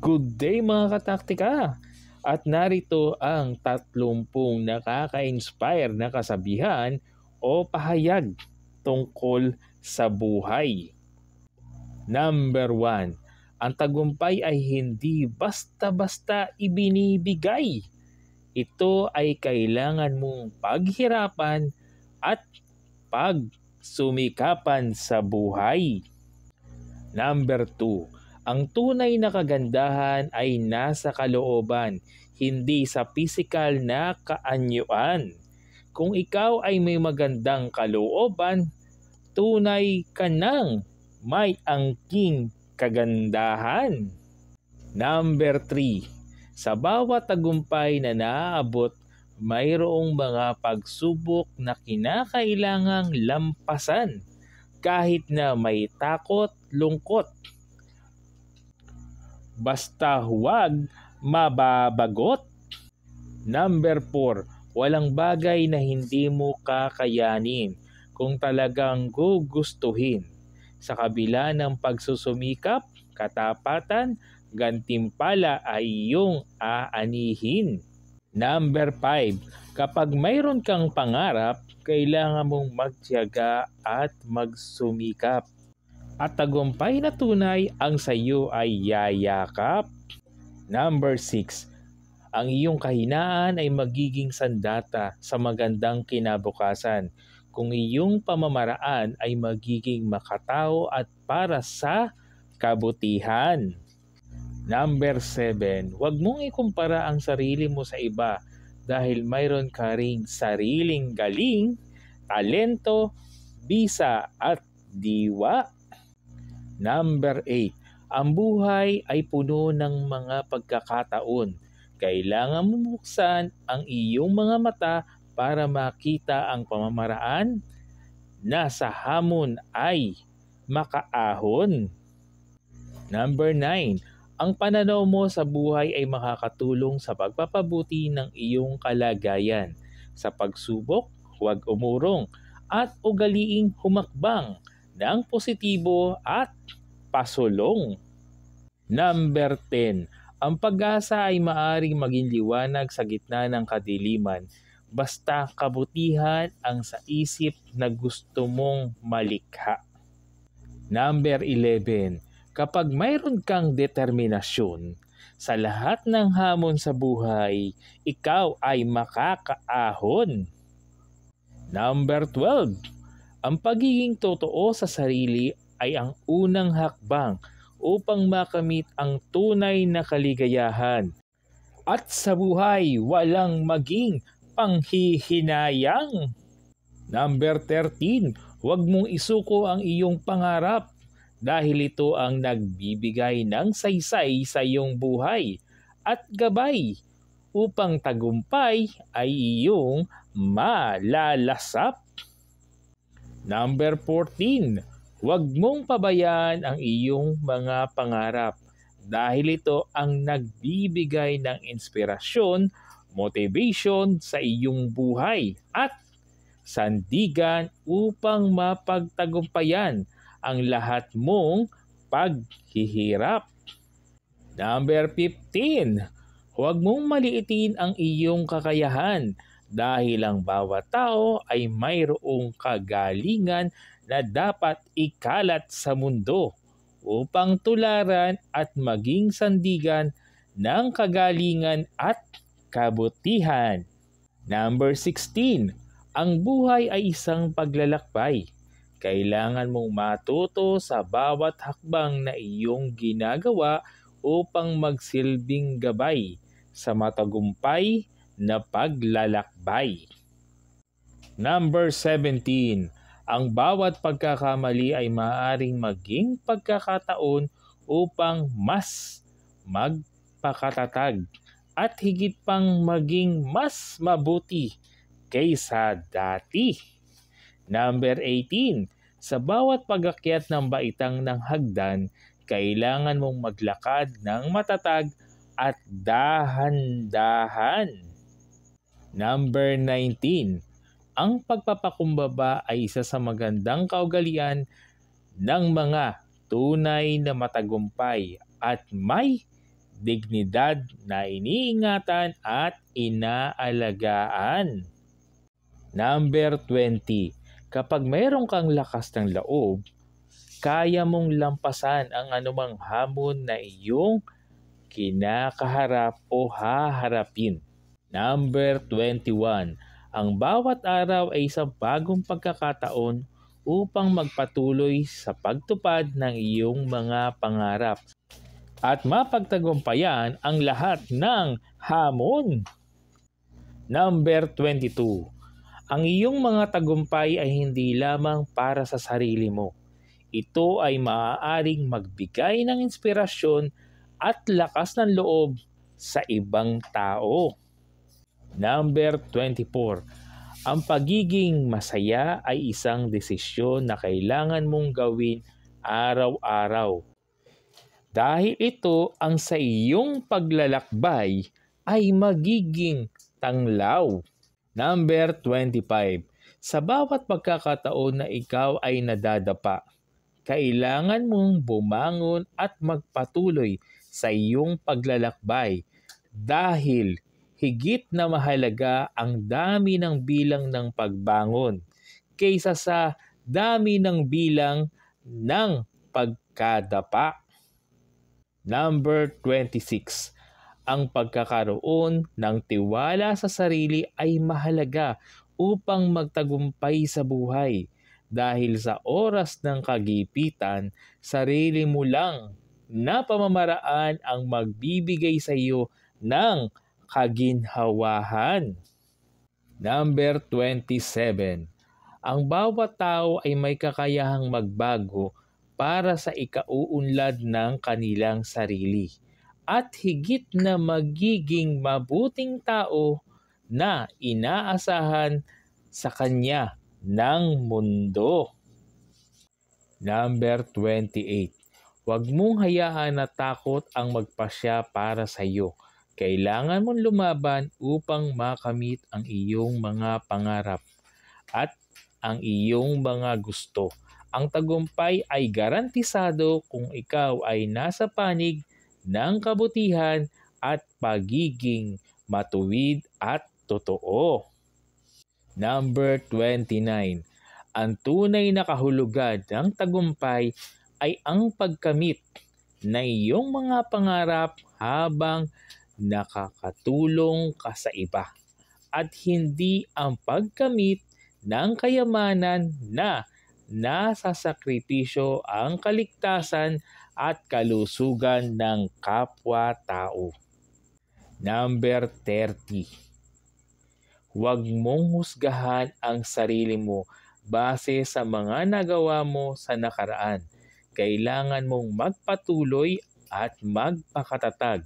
Good day mga kataktika! At narito ang 30 nakaka-inspire na kasabihan o pahayag tungkol sa buhay. Number 1. Ang tagumpay ay hindi basta-basta ibinibigay. Ito ay kailangan mong paghirapan at pagsumikapan sa buhay. Number 2. Ang tunay na kagandahan ay nasa kalooban, hindi sa pisikal na kaanyuan. Kung ikaw ay may magandang kalooban, tunay ka nang may angking kagandahan. Number 3. Sa bawat tagumpay na naaabot, mayroong mga pagsubok na kinakailangang lampasan kahit na may takot, lungkot. Basta huwag mababagot. Number 4. Walang bagay na hindi mo kakayanin kung talagang gugustuhin. Sa kabila ng pagsusumikap, katapatan, gantimpala ay iyong aanihin. Number 5. Kapag mayroon kang pangarap, kailangan mong magtiyaga at magsumikap. At tagumpay na tunay ang sa iyo ay yayakap. Number 6. Ang iyong kahinaan ay magiging sandata sa magandang kinabukasan kung iyong pamamaraan ay magiging makatao at para sa kabutihan. Number 7. Huwag mong ikumpara ang sarili mo sa iba dahil mayroon ka ring sariling galing, talento, bisa at diwa. Number 8. Ang buhay ay puno ng mga pagkakataon. Kailangan mo buksan ang iyong mga mata para makita ang pamamaraan na sa hamon ay makaahon. Number 9. Ang pananaw mo sa buhay ay makakatulong sa pagpapabuti ng iyong kalagayan. Sa pagsubok, huwag umurong at ugaliing humakbang ng positibo at pasulong. Number 10. Ang pag-asa ay maaring maging liwanag sa gitna ng kadiliman basta kabutihan ang sa isip na gusto mong malikha. Number 11. Kapag mayroon kang determinasyon sa lahat ng hamon sa buhay, ikaw ay makakaahon. Number 12. Ang pagiging totoo sa sarili ay ang unang hakbang upang makamit ang tunay na kaligayahan. At sa buhay, walang maging panghihinayang. Number 13. Huwag mong isuko ang iyong pangarap dahil ito ang nagbibigay ng saysay sa iyong buhay at gabay upang tagumpay ay iyong malalasap. Number 14. Huwag mong pabayaan ang iyong mga pangarap dahil ito ang nagbibigay ng inspirasyon, motivation sa iyong buhay at sandigan upang mapagtagumpayan ang lahat mong paghihirap. Number 15. Huwag mong maliitin ang iyong kakayahan dahil ang bawat tao ay mayroong kagalingan na dapat ikalat sa mundo upang tularan at maging sandigan ng kagalingan at kabutihan. Number 16. Ang buhay ay isang paglalakbay. Kailangan mong matuto sa bawat hakbang na iyong ginagawa upang magsilbing gabay sa matagumpay na paglalakbay. Number 17. Ang bawat pagkakamali ay maaaring maging pagkakataon upang mas magpakatatag at higit pang maging mas mabuti kaysa dati. Number 18. Sa bawat pag-akyat ng baitang ng hagdan, kailangan mong maglakad ng matatag at dahan-dahan. Number 19. Ang pagpapakumbaba ay isa sa magandang kaugalian ng mga tunay na matagumpay at may dignidad na iniingatan at inaalagaan. Number 20. Kapag mayroon kang lakas ng loob, kaya mong lampasan ang anumang hamon na iyong kinakaharap o haharapin. Number 21. Ang bawat araw ay isang bagong pagkakataon upang magpatuloy sa pagtupad ng iyong mga pangarap at mapagtagumpayan ang lahat ng hamon. Number 22. Ang iyong mga tagumpay ay hindi lamang para sa sarili mo. Ito ay maaaring magbigay ng inspirasyon at lakas ng loob sa ibang tao. Number 24. Ang pagiging masaya ay isang desisyon na kailangan mong gawin araw-araw. Dahil ito ang sa iyong paglalakbay ay magiging tanglaw. Number 25. Sa bawat pagkakataon na ikaw ay nadadapa, kailangan mong bumangon at magpatuloy sa iyong paglalakbay dahil higit na mahalaga ang dami ng bilang ng pagbangon kaysa sa dami ng bilang ng pagkadapa. Number 26. Ang pagkakaroon ng tiwala sa sarili ay mahalaga upang magtagumpay sa buhay. Dahil sa oras ng kagipitan, sarili mo lang na pamamaraan ang magbibigay sa iyo ng kaginhawahan. Number 27. Ang bawat tao ay may kakayahang magbago para sa ikauunlad ng kanilang sarili at higit na magiging mabuting tao na inaasahan sa kanya ng mundo. Number 28. Huwag mong hayaan na takot ang magpasya para sa iyo. Kailangan mong lumaban upang makamit ang iyong mga pangarap at ang iyong mga gusto. Ang tagumpay ay garantisado kung ikaw ay nasa panig ng kabutihan at pagiging matuwid at totoo. Number 29. Ang tunay na kahulugan ng tagumpay ay ang pagkamit ng iyong mga pangarap habang nakakatulong ka sa iba at hindi ang pagkamit ng kayamanan na nasasakripisyo ang kaligtasan at kalusugan ng kapwa-tao. Number 30. Huwag mong husgahan ang sarili mo base sa mga nagawa mo sa nakaraan. Kailangan mong magpatuloy at magpakatatag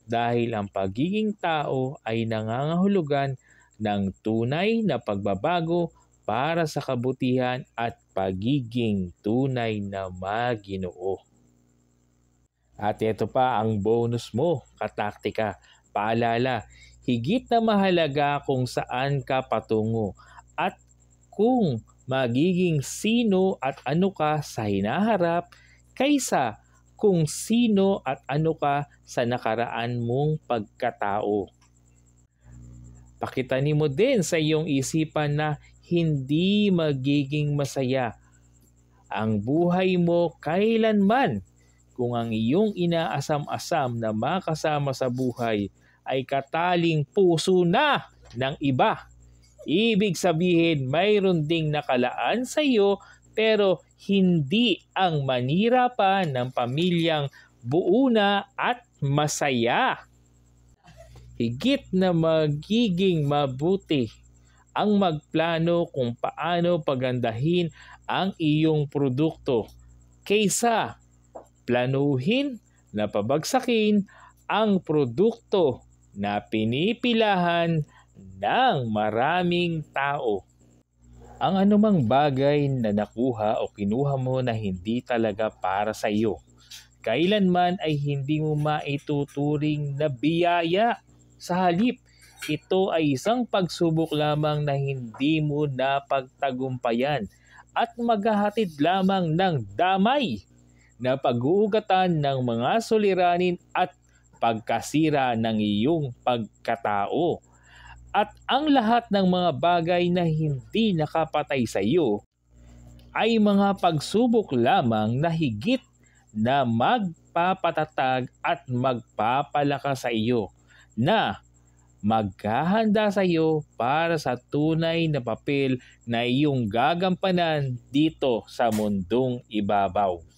dahil ang pagiging tao ay nangangahulugan ng tunay na pagbabago para sa kabutihan at pagiging tunay na maginoo. At ito pa ang bonus mo, kataktika. Paalala, higit na mahalaga kung saan ka patungo at kung magiging sino at ano ka sa hinaharap kaysa kung sino at ano ka sa nakaraan mong pagkatao. Pakitanin mo din sa iyong isipan na hindi magiging masaya ang buhay mo kailanman kung ang iyong inaasam-asam na makasama sa buhay ay kataling puso na ng iba. Ibig sabihin mayroon ding nakalaan sa iyo pero hindi ang manira pa ng pamilyang buo na at masaya. Higit na magiging mabuti ang magplano kung paano pagandahin ang iyong produkto kaysa planuhin na pabagsakin ang produkto na pinipilahan ng maraming tao. Ang anumang bagay na nakuha o kinuha mo na hindi talaga para sa iyo, kailanman ay hindi mo maituturing na biyaya. Sa halip, ito ay isang pagsubok lamang na hindi mo napagtagumpayan at maghahatid lamang ng damay na pag-uugatan ng mga suliranin at pagkasira ng iyong pagkatao. At ang lahat ng mga bagay na hindi nakapatay sa iyo ay mga pagsubok lamang na higit na magpapatatag at magpapalakas sa iyo, na maghahanda sa iyo para sa tunay na papel na iyong gagampanan dito sa mundong ibabaw.